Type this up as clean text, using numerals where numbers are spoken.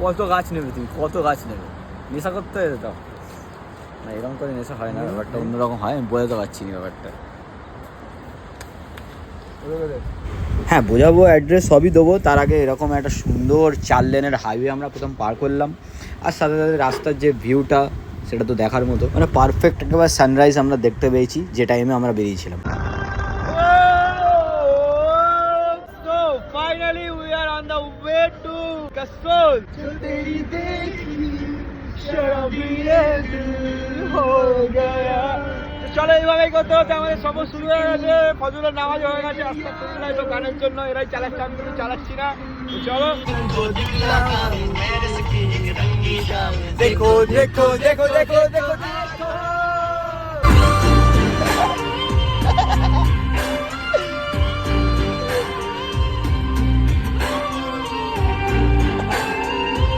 কত গাছ নেবে তুমি, কত গাছ নেবে? নেশা করতে হবে তো না, এরকম করে নেশা হয় না, ব্যাপারটা অন্যরকম হয়। আমি বোঝাতে পারছি না ব্যাপারটা। হ্যাঁ বোঝাবো, অ্যাড্রেস সবই দেবো। তার আগে এরকম একটা সুন্দর 4 লেনের হাইওয়ে আমরা প্রথম পার করলাম, আর সাথে সাথে রাস্তার যে ভিউটা সেটা তো দেখার মতো, মানে পারফেক্ট একেবারে সানরাইজ আমরা দেখতে পেয়েছি যে টাইমে আমরা বেরিয়েছিলাম। Finally we are on the way to castle. চলো এইভাবেই করতে হতে আমাদের সফর শুরু হয়ে গেছে। ফজরের নামাজ হয়ে গেছে, আস্তে আস্তে গানের জন্য এরাই চালাচ্ছে, আমি কিন্তু চালাচ্ছি না। চলো দেখো দেখো দেখো দেখো